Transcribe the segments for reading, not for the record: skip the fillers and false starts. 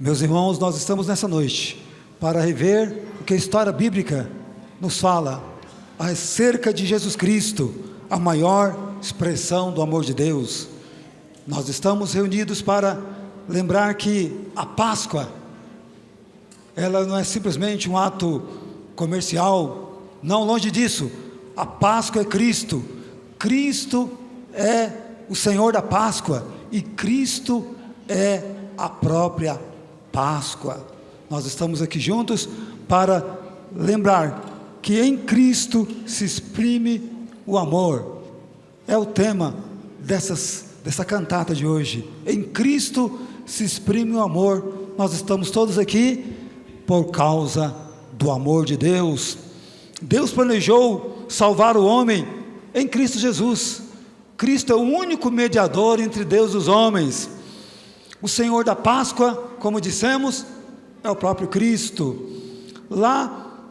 Meus irmãos, nós estamos nessa noite para rever o que a história bíblica nos fala acerca de Jesus Cristo, a maior expressão do amor de Deus. Nós estamos reunidos para lembrar que a Páscoa, ela não é simplesmente um ato comercial, não, longe disso. A Páscoa é Cristo. Cristo é o Senhor da Páscoa e Cristo é a própria Páscoa. Nós estamos aqui juntos para lembrar que em Cristo se exprime o amor. É o tema dessa cantata de hoje. Em Cristo se exprime o amor. Nós estamos todos aqui por causa do amor de Deus. Deus planejou salvar o homem em Cristo Jesus. Cristo é o único mediador entre Deus e os homens. O Senhor da Páscoa, como dissemos, é o próprio Cristo. Lá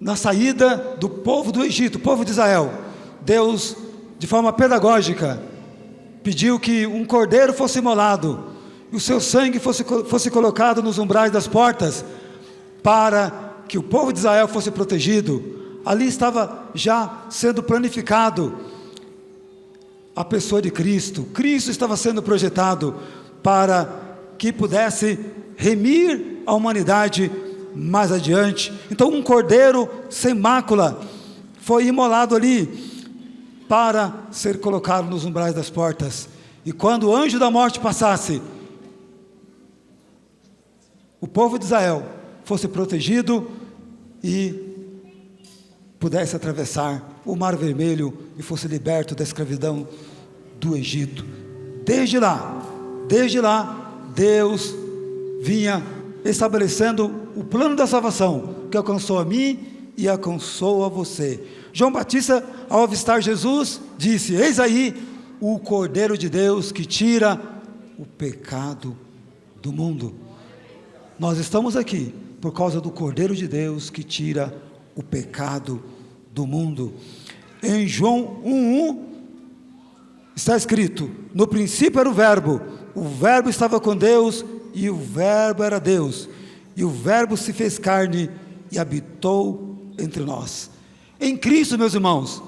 na saída do povo do Egito, o povo de Israel, Deus, de forma pedagógica, pediu que um cordeiro fosse imolado e o seu sangue fosse colocado nos umbrais das portas, para que o povo de Israel fosse protegido. Ali estava já sendo planificado a pessoa de Cristo. Cristo estava sendo projetado para que pudesse remir a humanidade mais adiante. Então um cordeiro sem mácula foi imolado ali para ser colocado nos umbrais das portas. E quando o anjo da morte passasse, o povo de Israel fosse protegido e pudesse atravessar o Mar Vermelho e fosse liberto da escravidão do Egito. Desde lá, Deus vinha estabelecendo o plano da salvação, que alcançou a mim e alcançou a você. João Batista, ao avistar Jesus, disse: eis aí o Cordeiro de Deus que tira o pecado do mundo. Nós estamos aqui por causa do Cordeiro de Deus que tira o pecado do mundo. Em João 1:1 está escrito: no princípio era o Verbo estava com Deus e o Verbo era Deus, e o Verbo se fez carne e habitou entre nós. Em Cristo, meus irmãos,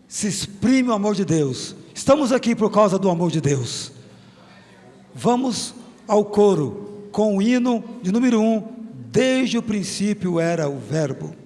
se exprime o amor de Deus. Estamos aqui por causa do amor de Deus. Vamos ao coro com o hino de número 1, desde o princípio era o Verbo.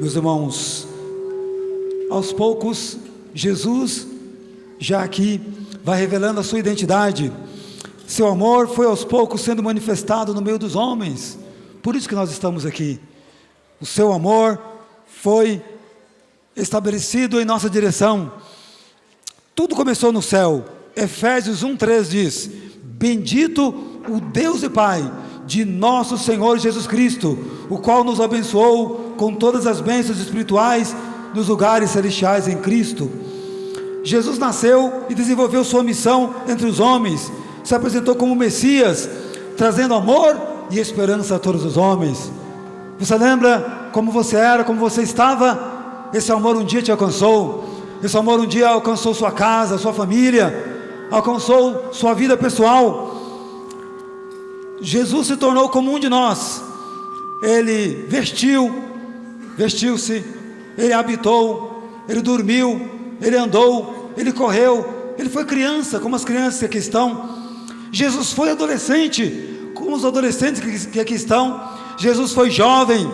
Meus irmãos, aos poucos, Jesus, já aqui, vai revelando a sua identidade. Seu amor foi aos poucos sendo manifestado no meio dos homens. Por isso que nós estamos aqui. O seu amor foi estabelecido em nossa direção. Tudo começou no céu. Efésios 1:3 diz: bendito o Deus e Pai de nosso Senhor Jesus Cristo, o qual nos abençoou com todas as bênçãos espirituais nos lugares celestiais em Cristo. Jesus nasceu e desenvolveu sua missão entre os homens, se apresentou como Messias, trazendo amor e esperança a todos os homens. Você lembra como você era, como você estava? Esse amor um dia te alcançou. Esse amor um dia alcançou sua casa, sua família, alcançou sua vida pessoal. Jesus se tornou como um de nós. Ele vestiu-se, ele habitou, ele dormiu, ele andou, ele correu, ele foi criança, como as crianças que aqui estão. Jesus foi adolescente, como os adolescentes que aqui estão. Jesus foi jovem,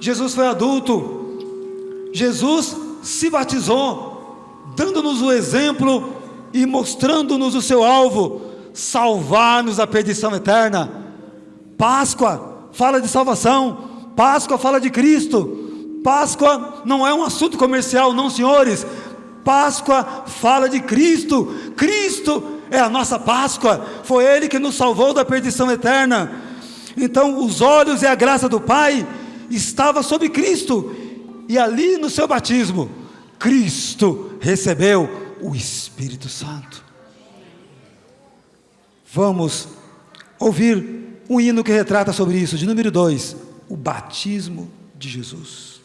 Jesus foi adulto. Jesus se batizou, dando-nos o exemplo e mostrando-nos o seu alvo: salvar-nos da perdição eterna. Páscoa fala de salvação, Páscoa fala de Cristo. Páscoa não é um assunto comercial, não, senhores. Páscoa fala de Cristo. Cristo é a nossa Páscoa. Foi Ele que nos salvou da perdição eterna. Então os olhos e a graça do Pai estava sobre Cristo, e ali no seu batismo, Cristo recebeu o Espírito Santo. Vamos ouvir um hino que retrata sobre isso, de número 2, o batismo de Jesus.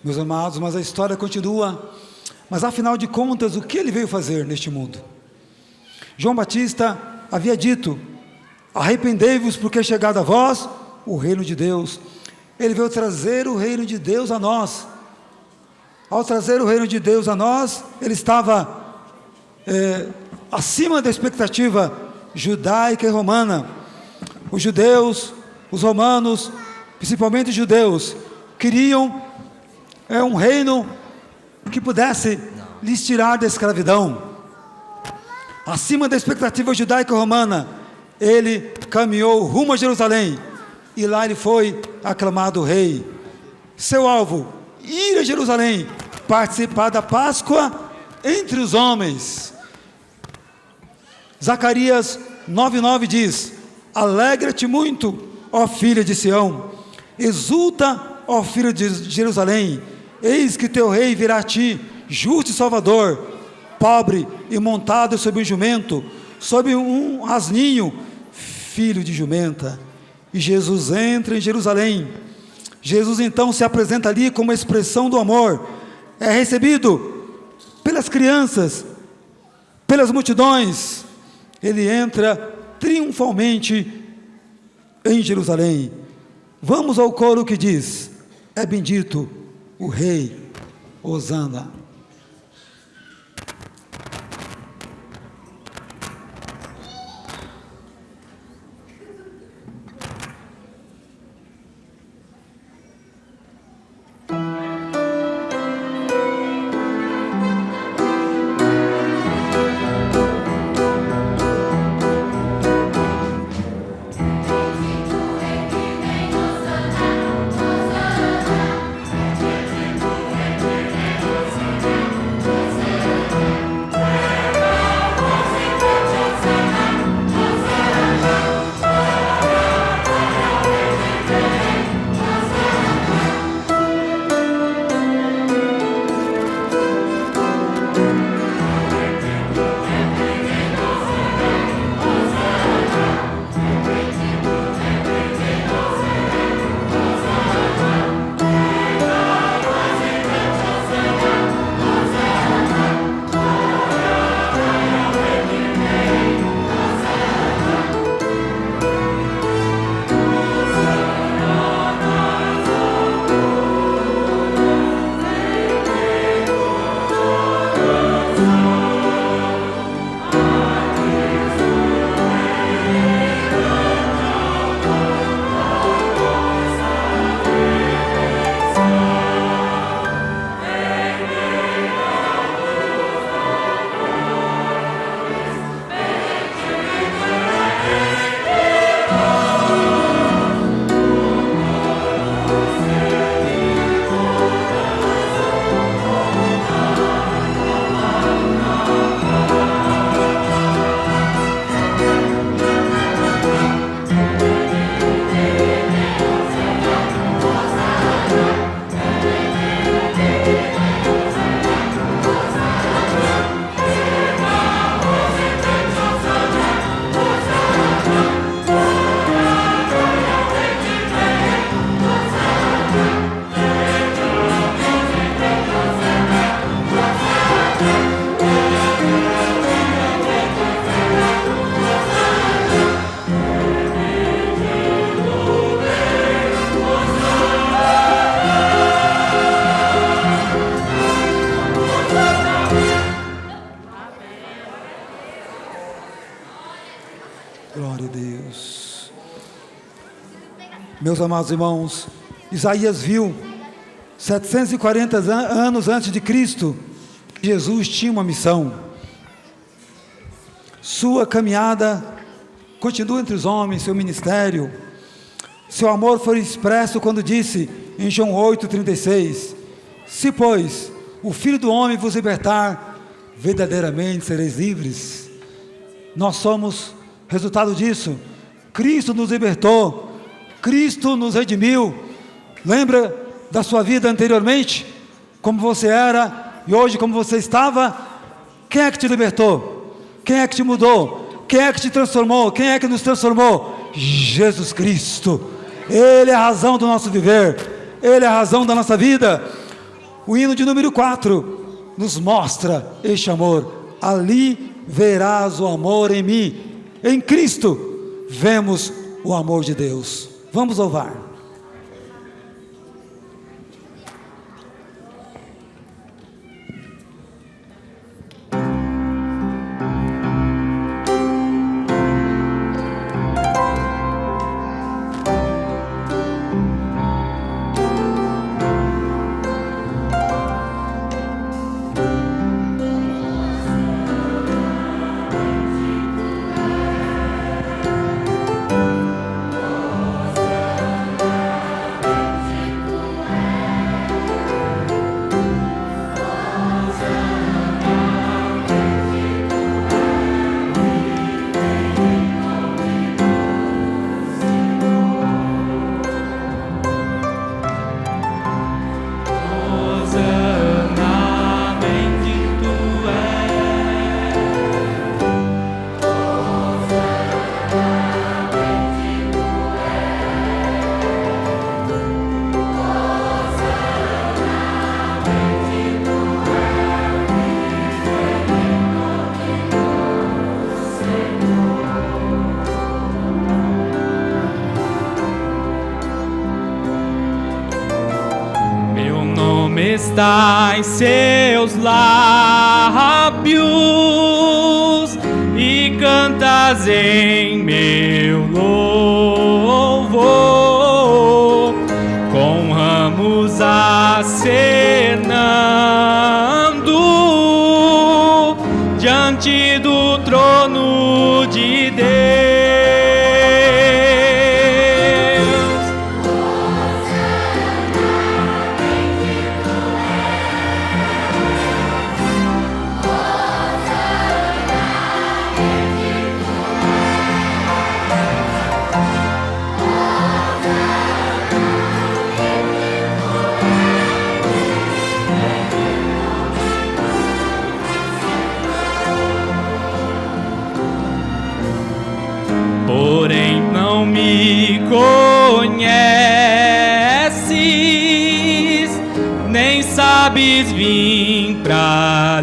Meus amados, mas a história continua. Mas afinal de contas, o que ele veio fazer neste mundo? João Batista havia dito: arrependei-vos, porque é chegado a vós o reino de Deus. Ele veio trazer o reino de Deus a nós. Ao trazer o reino de Deus a nós, ele estava acima da expectativa judaica e romana. Os judeus, os romanos, principalmente os judeus, queriam um reino que pudesse lhes tirar da escravidão. Acima da expectativa judaica e romana, ele caminhou rumo a Jerusalém, e lá ele foi aclamado rei. Seu alvo: ir a Jerusalém, participar da Páscoa entre os homens. Zacarias 9:9 diz: alegra-te muito, ó filha de Sião, exulta, ó filha de Jerusalém, eis que teu rei virá a ti, justo e salvador, pobre e montado sobre um jumento, sobre um asninho, filho de jumenta. E Jesus entra em Jerusalém. Jesus então se apresenta ali como expressão do amor. É recebido pelas crianças, pelas multidões. Ele entra triunfalmente em Jerusalém. Vamos ao coro que diz: é bendito o Rei, Hosana. Glória a Deus. Meus amados irmãos, Isaías viu 740 anos antes de Cristo que Jesus tinha uma missão. Sua caminhada continua entre os homens, seu ministério. Seu amor foi expresso quando disse em João 8,36: se pois o Filho do Homem vos libertar, verdadeiramente sereis livres. Nós somos resultado disso. Cristo nos libertou, Cristo nos redimiu. Lembra da sua vida anteriormente? Como você era e hoje como você estava? Quem é que te libertou? Quem é que te mudou? Quem é que te transformou? Quem é que nos transformou? Jesus Cristo. Ele é a razão do nosso viver, Ele é a razão da nossa vida. O hino de número 4 nos mostra este amor. Ali verás o amor em mim. Em Cristo vemos o amor de Deus. Vamos louvar. Está em seus lábios e cantas em meu louvor, com ramos acenando diante do trono de Deus. Porém não me conheces, nem sabes vir pra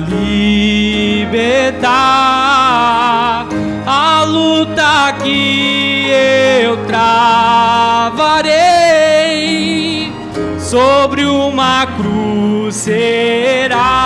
libertar. A luta que eu travarei sobre uma cruz será.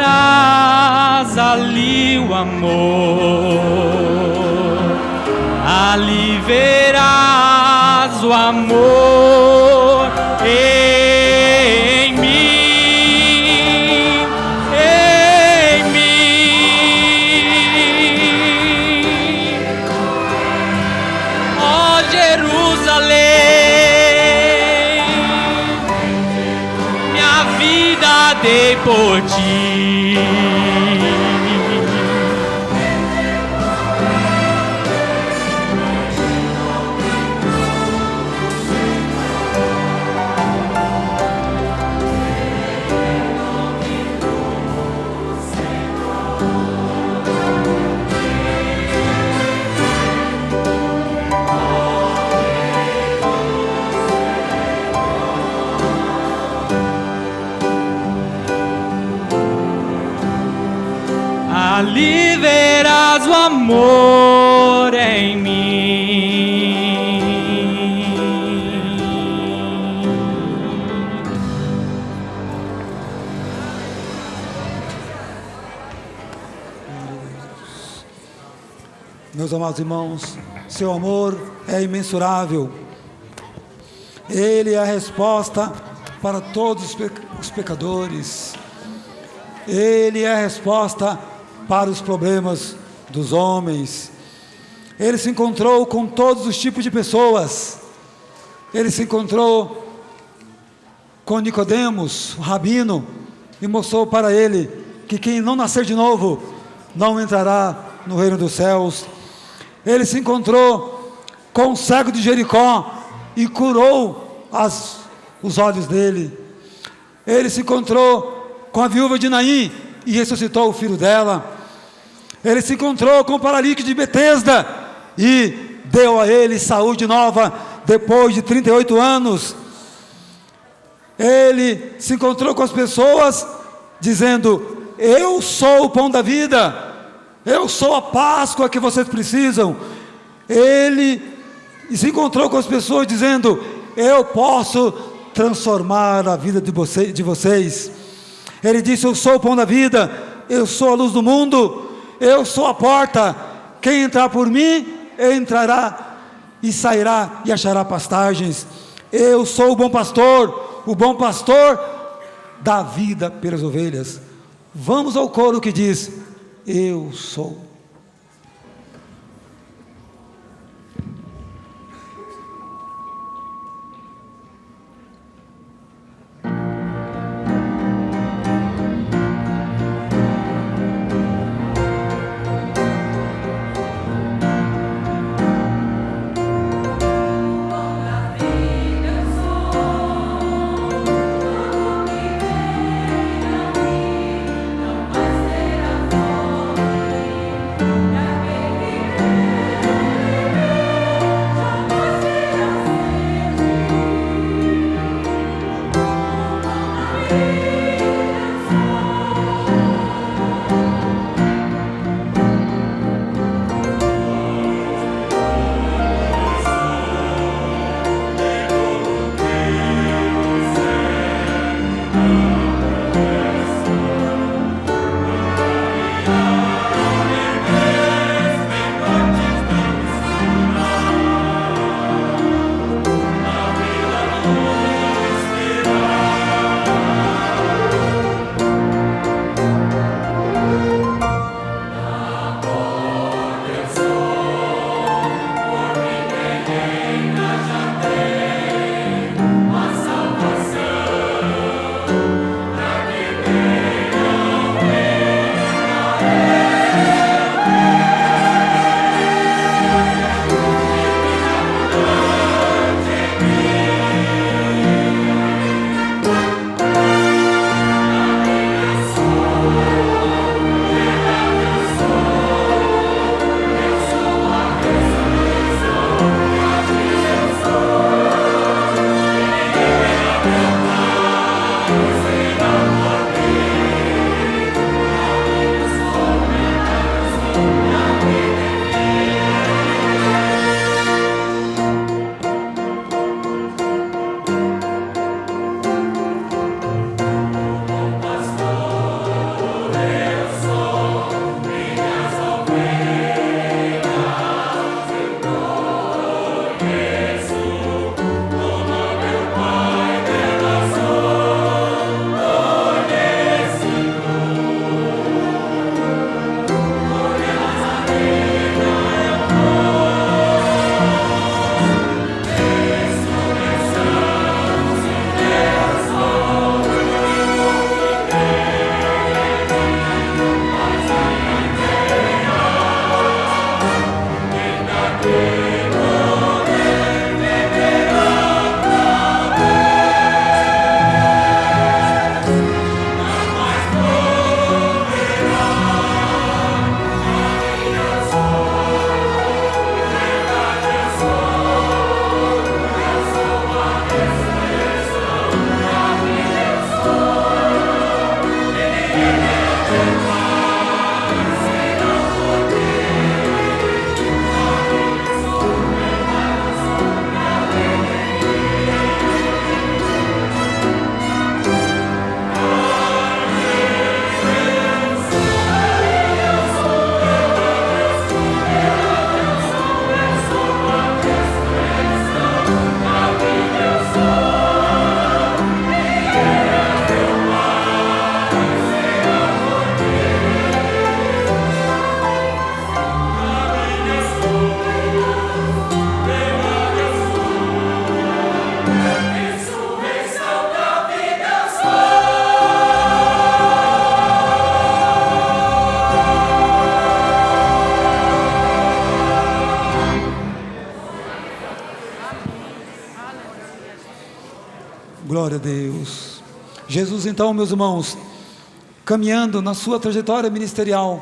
Acharás ali o amor, ali verás o amor em mim, em mim. Ó Jerusalém, minha vida dei por ti. Ali verás o amor em mim. Meus amados irmãos, seu amor é imensurável. Ele é a resposta para todos os pecadores. Ele é a resposta para os problemas dos homens. Ele se encontrou com todos os tipos de pessoas. Ele se encontrou com Nicodemos, o rabino, e mostrou para ele que quem não nascer de novo não entrará no reino dos céus. Ele se encontrou com o cego de Jericó e curou os olhos dele. Ele se encontrou com a viúva de Naim e ressuscitou o filho dela. Ele se encontrou com o paralítico de Betesda e deu a ele saúde nova depois de 38 anos. Ele se encontrou com as pessoas dizendo: eu sou o pão da vida, eu sou a Páscoa que vocês precisam. Ele se encontrou com as pessoas dizendo: eu posso transformar a vida de vocês. Ele disse: eu sou o pão da vida, eu sou a luz do mundo, eu sou a porta. Quem entrar por mim, entrará e sairá e achará pastagens. Eu sou o bom pastor dá vida pelas ovelhas. Vamos ao coro que diz: eu sou. Glória a Deus. Jesus, então, meus irmãos, caminhando na sua trajetória ministerial,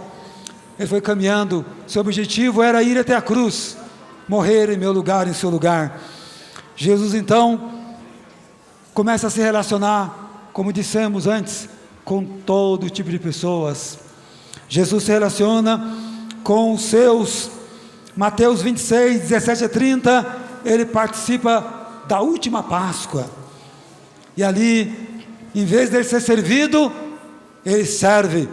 ele foi caminhando, seu objetivo era ir até a cruz, morrer em meu lugar, em seu lugar. Jesus, então, começa a se relacionar, como dissemos antes, com todo tipo de pessoas. Jesus se relaciona com os seus. Mateus 26, 17 a 30, ele participa da última Páscoa, e ali, em vez de ele ser servido, ele serve,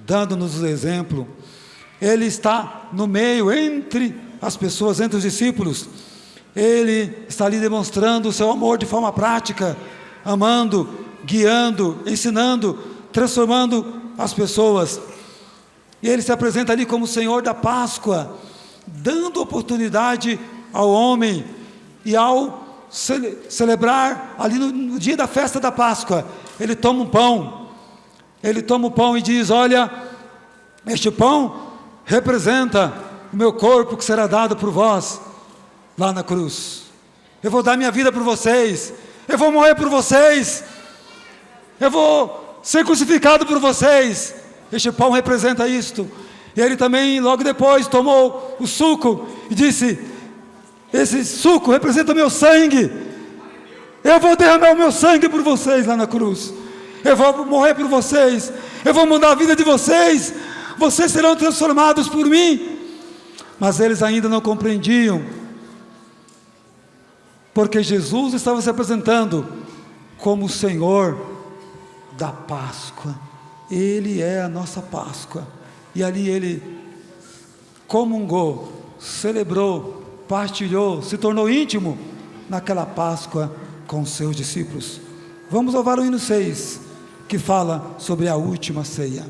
dando-nos o exemplo. Ele está no meio, entre as pessoas, entre os discípulos. Ele está ali demonstrando o seu amor de forma prática, amando, guiando, ensinando, transformando as pessoas. E ele se apresenta ali como o Senhor da Páscoa, dando oportunidade ao homem. E ao celebrar ali no dia da festa da Páscoa, ele toma um pão. Ele toma o pão e diz: olha, este pão representa o meu corpo que será dado por vós lá na cruz. Eu vou dar minha vida por vocês, eu vou morrer por vocês, eu vou ser crucificado por vocês. Este pão representa isto. E ele também, logo depois, tomou o suco e disse: esse suco representa o meu sangue. Eu vou derramar o meu sangue por vocês lá na cruz. Eu vou morrer por vocês. Eu vou mudar a vida de vocês. Vocês serão transformados por mim. Mas eles ainda não compreendiam, porque Jesus estava se apresentando como o Senhor da Páscoa. Ele é a nossa Páscoa. E ali ele comungou, celebrou, partilhou, se tornou íntimo naquela Páscoa com os seus discípulos. Vamos louvar o hino 6, que fala sobre a última ceia.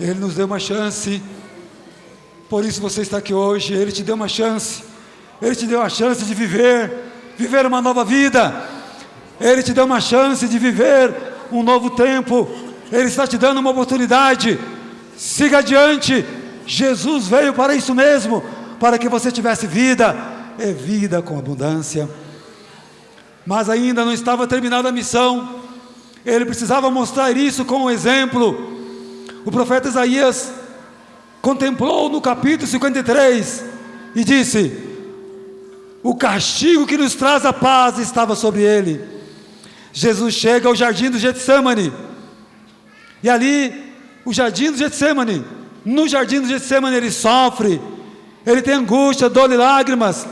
Ele nos deu uma chance, por isso você está aqui hoje. Ele te deu uma chance, Ele te deu a chance de viver uma nova vida. Ele te deu uma chance de viver um novo tempo. Ele está te dando uma oportunidade. Siga adiante. Jesus veio para isso mesmo, para que você tivesse vida, e vida com abundância. Mas ainda não estava terminada a missão. Ele precisava mostrar isso com um exemplo. O profeta Isaías contemplou no capítulo 53 e disse: o castigo que nos traz a paz estava sobre ele. Jesus chega ao jardim do Getsemane, e ali, o jardim do Getsemane, no jardim do Getsemane ele sofre, ele tem angústia, dor e lágrimas.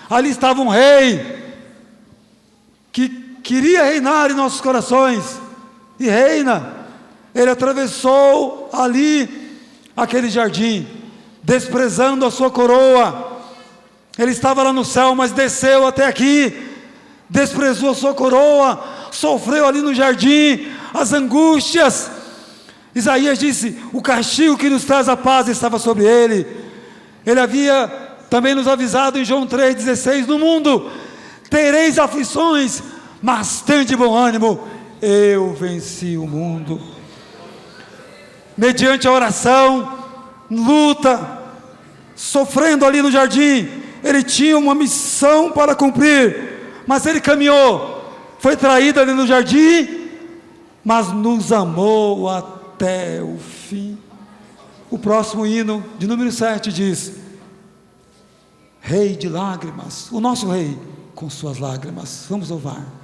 Ali estava um rei que queria reinar em nossos corações, e reina. Ele atravessou ali aquele jardim, desprezando a sua coroa. Ele estava lá no céu, mas desceu até aqui, desprezou a sua coroa, sofreu ali no jardim as angústias. Isaías disse: o castigo que nos traz a paz estava sobre ele. Ele havia também nos avisado em João 3,16: no mundo tereis aflições, mas tende bom ânimo, eu venci o mundo. Mediante a oração, luta, sofrendo ali no jardim, ele tinha uma missão para cumprir, mas ele caminhou, foi traído ali no jardim, mas nos amou até o fim. O próximo hino, de número 7, diz: Rei de lágrimas, o nosso Rei com suas lágrimas. Vamos louvar.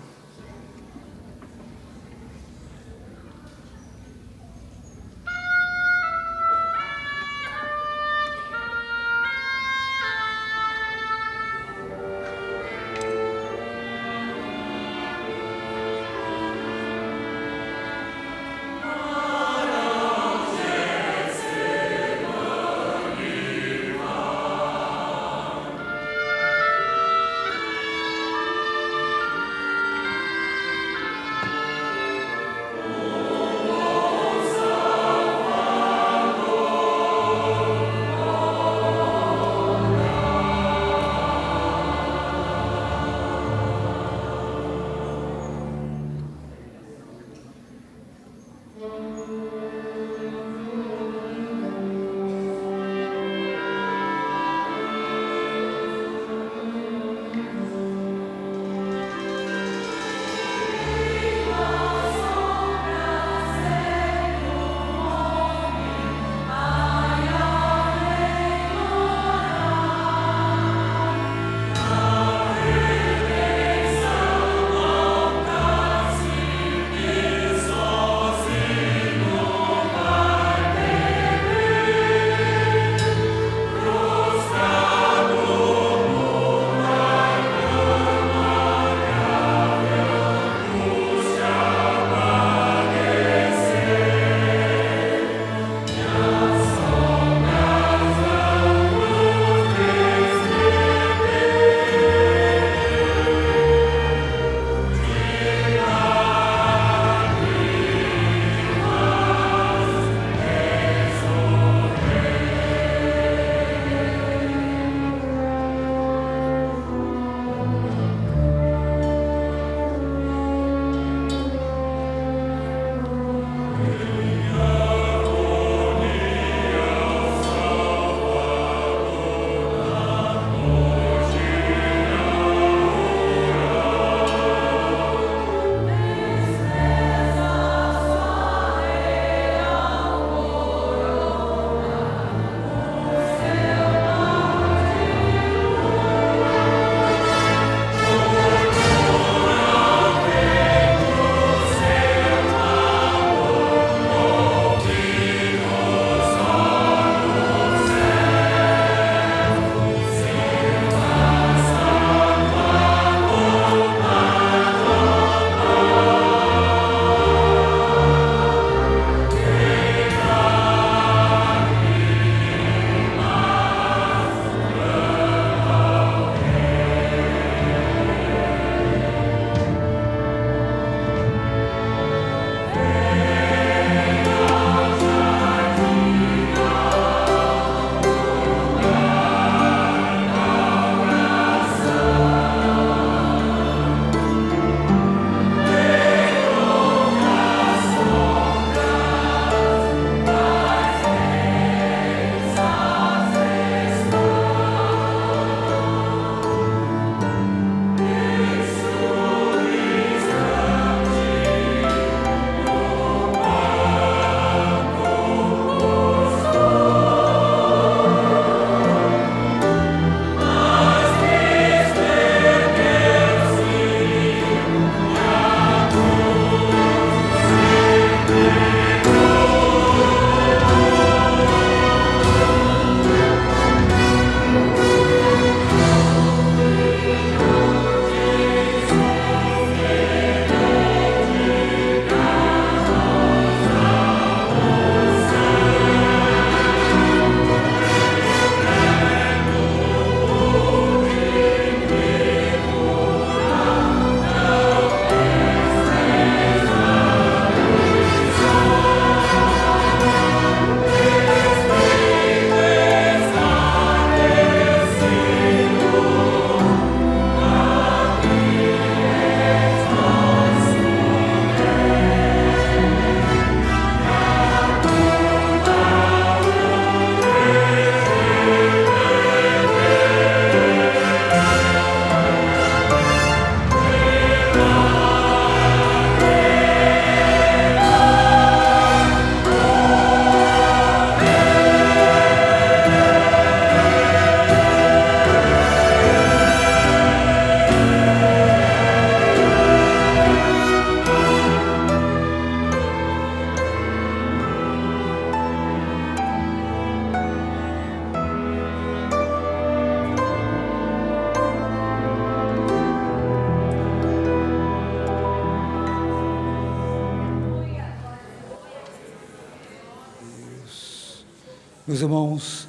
Meus irmãos,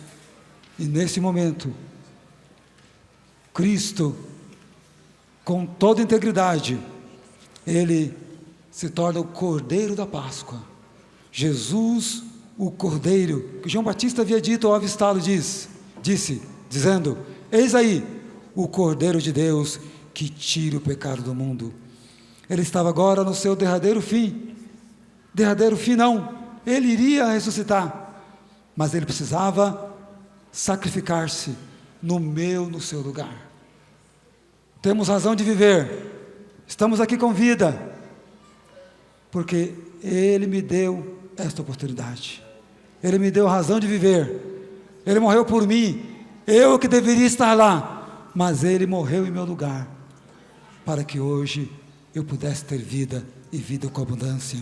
e nesse momento, Cristo, com toda integridade, Ele se torna o Cordeiro da Páscoa. Jesus, o Cordeiro, que João Batista havia dito ao avistá-lo, dizendo: eis aí, o Cordeiro de Deus, que tira o pecado do mundo. Ele estava agora no seu derradeiro fim não, ele iria ressuscitar, mas ele precisava sacrificar-se no seu lugar. Temos razão de viver, estamos aqui com vida, porque Ele me deu esta oportunidade, Ele me deu razão de viver, Ele morreu por mim, eu que deveria estar lá, mas Ele morreu em meu lugar, para que hoje eu pudesse ter vida, e vida com abundância.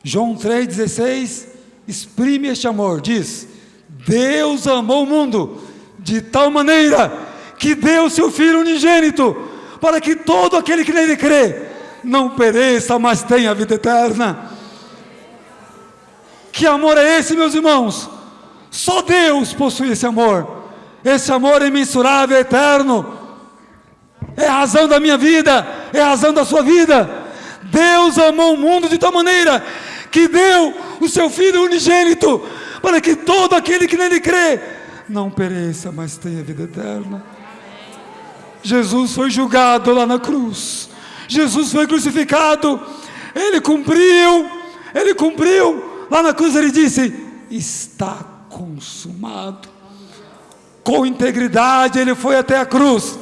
João 3,16 exprime este amor, diz: Deus amou o mundo de tal maneira que deu seu Filho unigênito, para que todo aquele que nele crê não pereça, mas tenha a vida eterna. Que amor é esse, meus irmãos? Só Deus possui esse amor é imensurável, é eterno, é a razão da minha vida, é a razão da sua vida. Deus amou o mundo de tal maneira que deu o seu Filho unigênito, para que todo aquele que nele crê não pereça, mas tenha vida eterna. Jesus foi julgado lá na cruz, Jesus foi crucificado, Ele cumpriu, lá na cruz Ele disse: está consumado. Com integridade Ele foi até a cruz.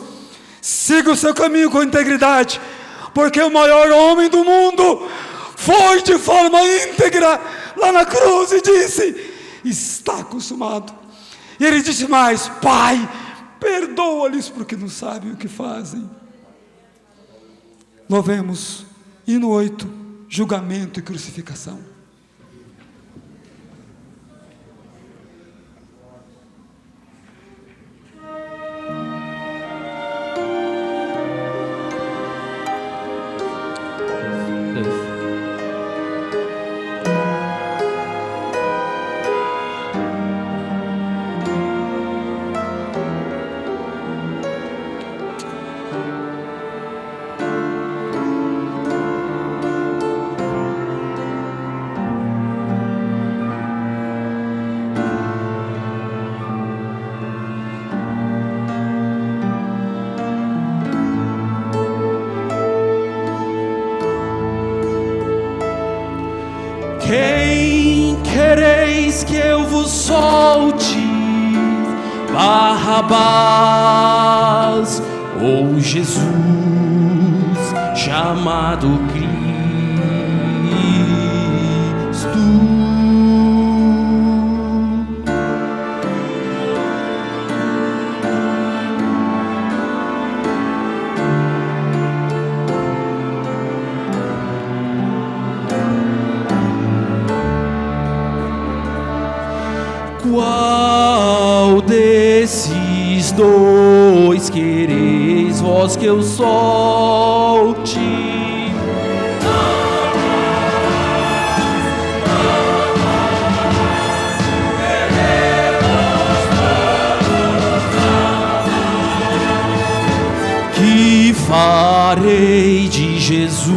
Siga o seu caminho com integridade, porque o maior homem do mundo foi de forma íntegra lá na cruz e disse: está consumado. E Ele disse mais: Pai, perdoa-lhes porque não sabem o que fazem. Louvemos hino 8, julgamento e crucificação. Quem quereis que eu vos solte? Barrabás ou Jesus, chamado Cristo? Qual desses dois quereis vós que eu solte? Que farei de Jesus,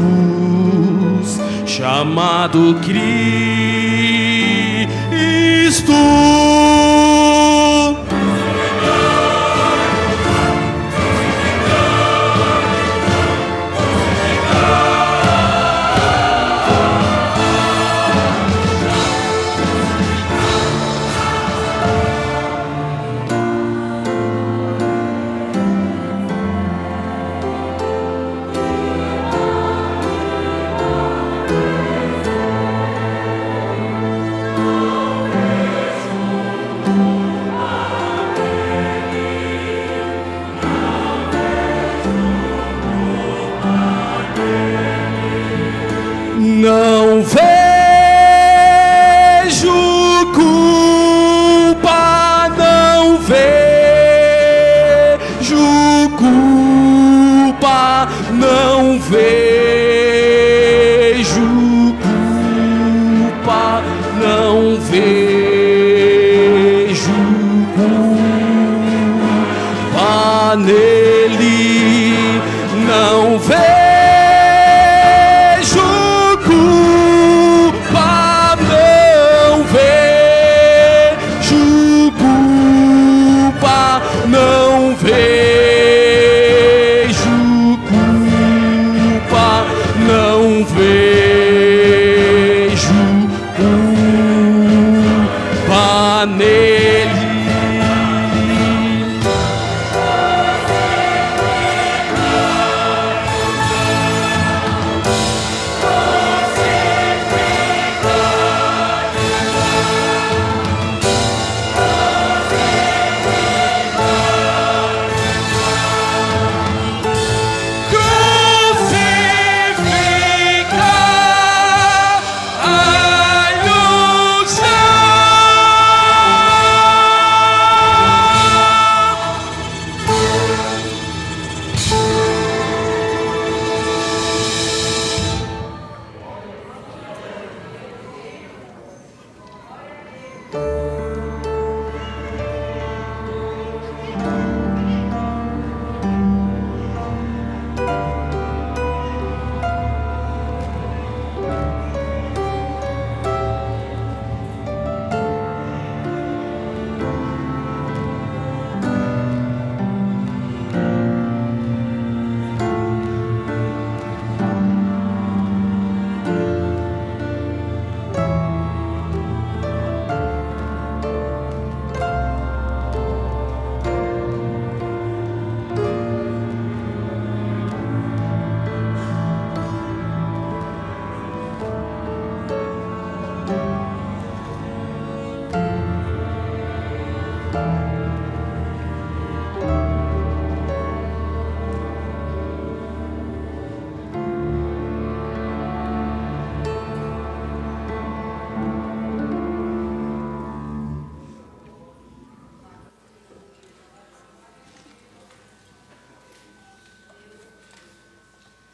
chamado Cristo? Não vejo culpa, não vejo culpa, não vejo culpa, não vejo. culpa nele, não vejo culpa, não vejo culpa, não vejo culpa, não vejo culpa nele.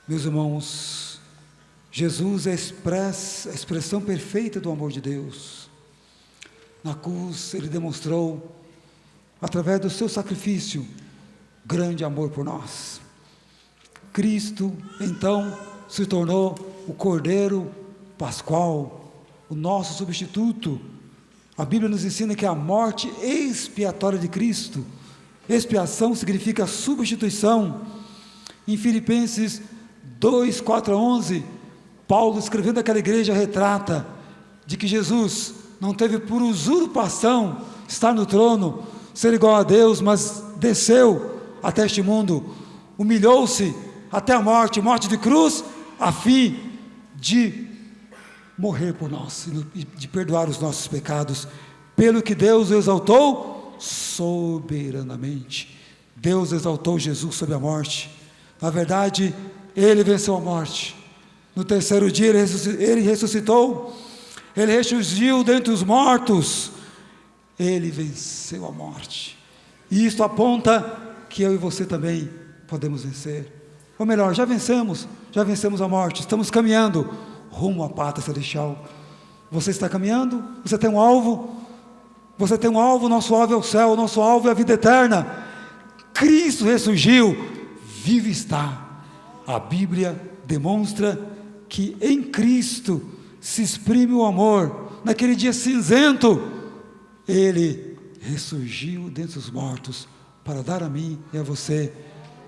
Meus irmãos, Jesus é a expressão perfeita do amor de Deus. Na cruz Ele demonstrou, através do seu sacrifício, grande amor por nós. Cristo, então, se tornou o Cordeiro Pascual, o nosso substituto. A Bíblia nos ensina que a morte expiatória de Cristo, expiação significa substituição. Em Filipenses 2, 4 a 11, Paulo, escrevendo àquela igreja, retrata de que Jesus não teve por usurpação estar no trono, ser igual a Deus, mas desceu até este mundo, humilhou-se até a morte de cruz, a fim de morrer por nós, de perdoar os nossos pecados, pelo que Deus o exaltou soberanamente. Deus exaltou Jesus sobre a morte. Na verdade, Ele venceu a morte. No terceiro dia Ele ressuscitou. Ele ressurgiu dentre os mortos. Ele venceu a morte. E isto aponta que eu e você também podemos vencer. Ou melhor, já vencemos a morte. Estamos caminhando rumo à pátria celestial. Você está caminhando? Você tem um alvo? Você tem um alvo? Nosso alvo é o céu, nosso alvo é a vida eterna. Cristo ressurgiu, vivo está. A Bíblia demonstra que em Cristo se exprime o amor. Naquele dia cinzento, Ele ressurgiu dentre os mortos para dar a mim e a você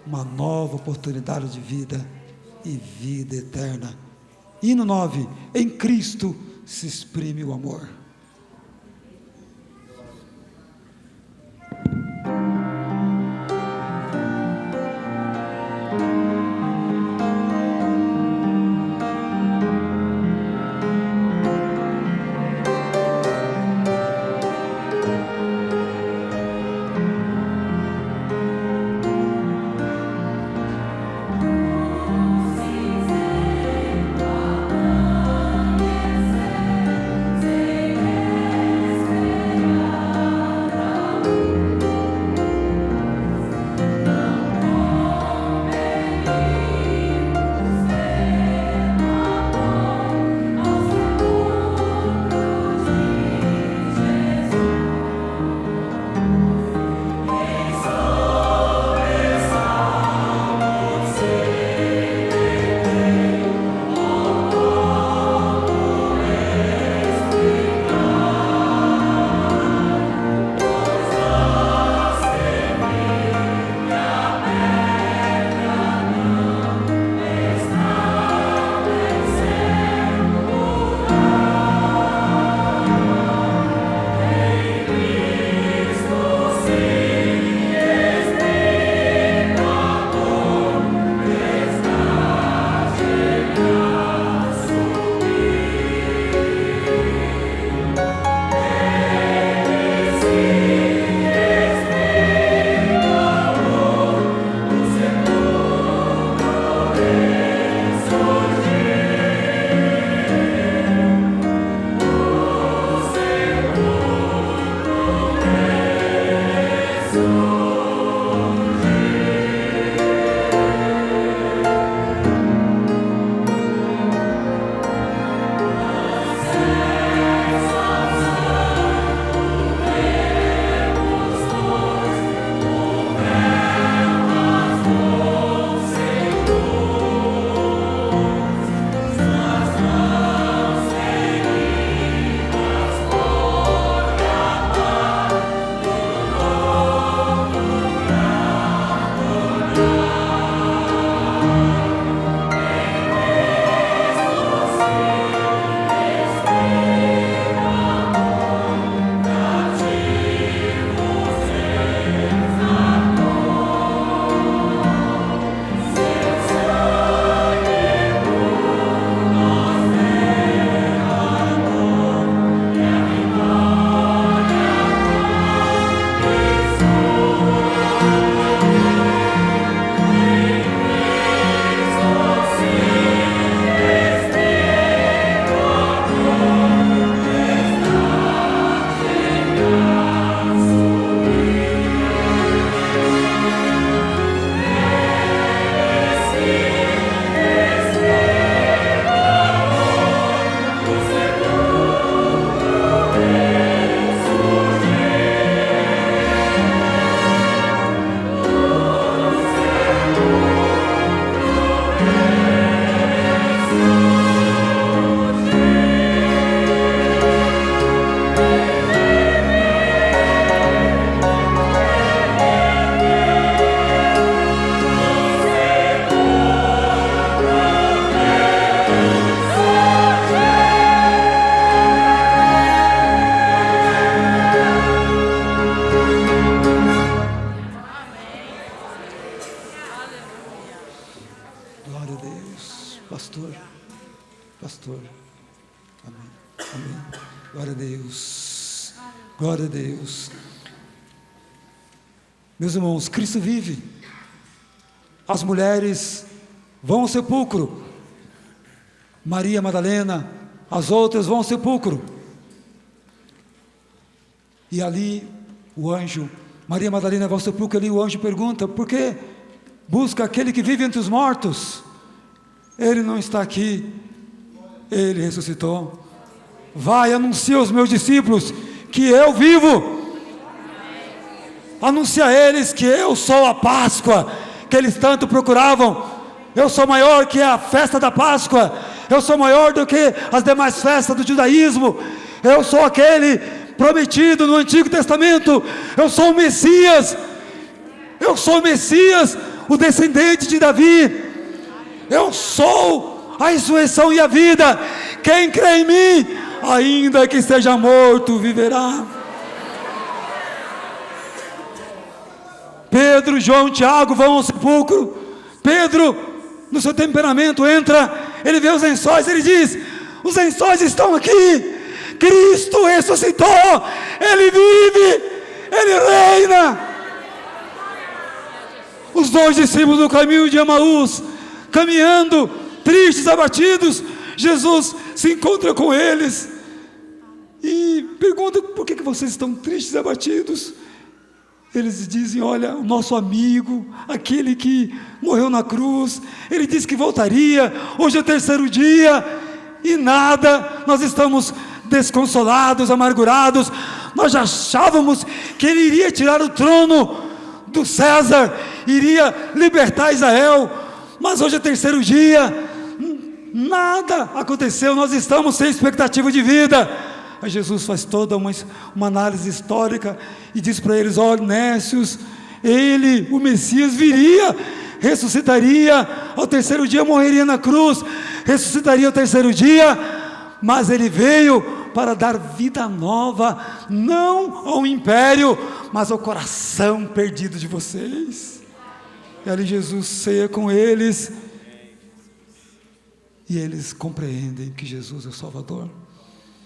uma nova oportunidade de vida e vida eterna. Hino 9, em Cristo se exprime o amor. Senhor. Amém. Glória a Deus. Glória a Deus. Meus irmãos, Cristo vive. As mulheres vão ao sepulcro. Maria Madalena, as outras vão ao sepulcro. E ali o anjo, Maria Madalena vai ao sepulcro, ali o anjo pergunta: por que busca aquele que vive entre os mortos? Ele não está aqui, ele ressuscitou. Vai, anuncia aos meus discípulos que eu vivo. Anuncia a eles que eu sou a Páscoa que eles tanto procuravam. Eu sou maior que a festa da Páscoa. Eu sou maior do que as demais festas do judaísmo. Eu sou aquele prometido no Antigo Testamento. Eu sou o Messias. Eu sou o Messias, o descendente de Davi. Eu sou a ressurreição e a vida. Quem crê em mim, ainda que esteja morto, viverá. Pedro, João, Tiago vão ao sepulcro. Pedro, no seu temperamento, entra, ele vê os lençóis, ele diz: os lençóis estão aqui. Cristo ressuscitou, ele vive, ele reina. Os dois discípulos no caminho de Emaús, caminhando, tristes, abatidos, Jesus se encontra com eles e pergunta: por que vocês estão tristes e abatidos? Eles dizem: olha, o nosso amigo, aquele que morreu na cruz, ele disse que voltaria, hoje é o terceiro dia, e nada, nós estamos desconsolados, amargurados. Nós já achávamos que ele iria tirar o trono do César, iria libertar Israel, mas hoje é o terceiro dia, nada aconteceu, nós estamos sem expectativa de vida. Aí Jesus faz toda uma análise histórica e diz para eles: olha, Nécios, ele, o Messias, viria, ressuscitaria, ao terceiro dia morreria na cruz, ressuscitaria ao terceiro dia, mas ele veio para dar vida nova, não ao império, mas ao coração perdido de vocês. E ali Jesus ceia com eles, e eles compreendem que Jesus é o Salvador.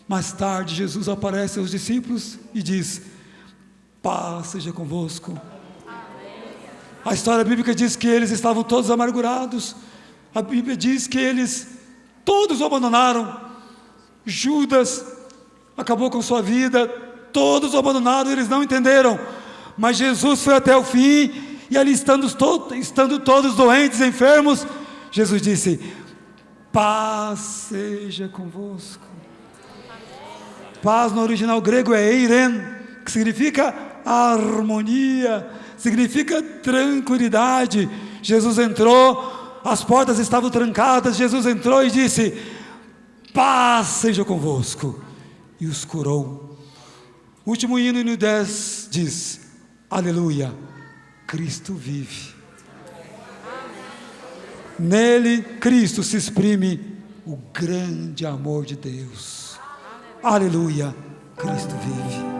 Mais tarde, Jesus aparece aos discípulos e diz: paz seja convosco. A história bíblica diz que eles estavam todos amargurados. A Bíblia diz que eles todos o abandonaram. Judas acabou com sua vida, todos o abandonaram, eles não entenderam. Mas Jesus foi até o fim, e ali estando todos doentes, enfermos, Jesus disse: paz seja convosco. Paz no original grego é eiren, que significa harmonia, significa tranquilidade. Jesus entrou, as portas estavam trancadas, Jesus entrou e disse: paz seja convosco, e os curou. O último hino 10 diz: aleluia, Cristo vive. Nele, Cristo, se exprime o grande amor de Deus. Aleluia, Cristo vive.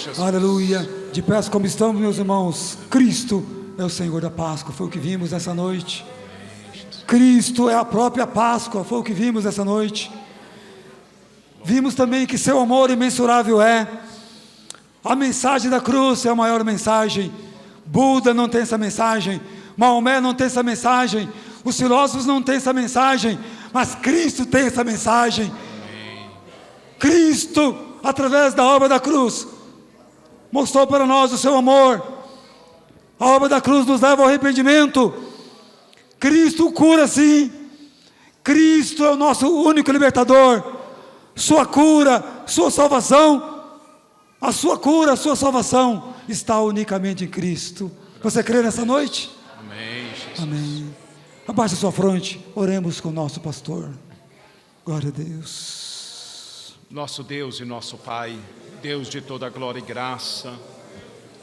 Jesus. Aleluia. De pés como estamos, meus irmãos, Cristo é o Senhor da Páscoa, foi o que vimos essa noite. Cristo é a própria Páscoa, foi o que vimos essa noite. Vimos também que seu amor imensurável é. A mensagem da cruz é a maior mensagem. Buda não tem essa mensagem, Maomé não tem essa mensagem, os filósofos não têm essa mensagem, mas Cristo tem essa mensagem. Cristo, através da obra da cruz, mostrou para nós o seu amor. A obra da cruz nos leva ao arrependimento. Cristo cura sim. Cristo é o nosso único libertador. Sua cura, sua salvação, a sua cura, a sua salvação está unicamente em Cristo. Você crê nessa noite? Amém, Jesus. Amém. Abaixe a sua fronte, oremos com o nosso pastor. Glória a Deus. Nosso Deus e nosso Pai, Deus de toda glória e graça,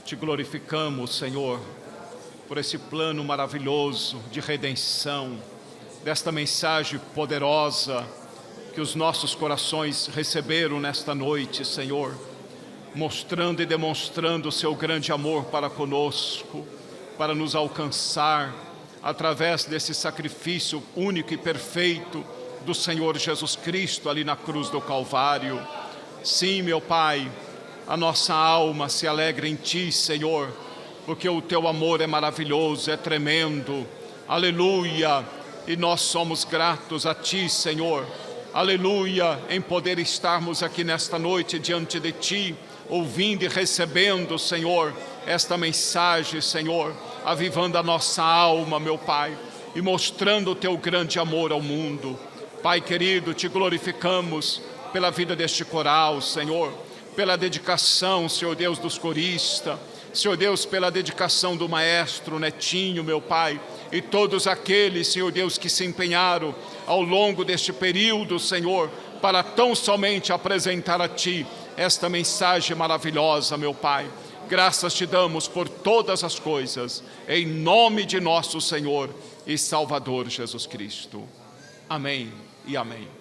te glorificamos, Senhor, por esse plano maravilhoso de redenção, desta mensagem poderosa que os nossos corações receberam nesta noite, Senhor, mostrando e demonstrando o seu grande amor para conosco, para nos alcançar através desse sacrifício único e perfeito do Senhor Jesus Cristo ali na cruz do Calvário. Sim, meu Pai, a nossa alma se alegra em Ti, Senhor, porque o Teu amor é maravilhoso, é tremendo. Aleluia! E nós somos gratos a Ti, Senhor. Aleluia! Em poder estarmos aqui nesta noite diante de Ti, ouvindo e recebendo, Senhor, esta mensagem, Senhor, avivando a nossa alma, meu Pai, e mostrando o Teu grande amor ao mundo. Pai querido, Te glorificamos pela vida deste coral, Senhor, pela dedicação, Senhor Deus, dos coristas, Senhor Deus, pela dedicação do maestro Netinho, meu Pai, e todos aqueles, Senhor Deus, que se empenharam ao longo deste período, Senhor, para tão somente apresentar a Ti esta mensagem maravilhosa, meu Pai. Graças Te damos por todas as coisas, em nome de nosso Senhor e Salvador Jesus Cristo. Amém e amém.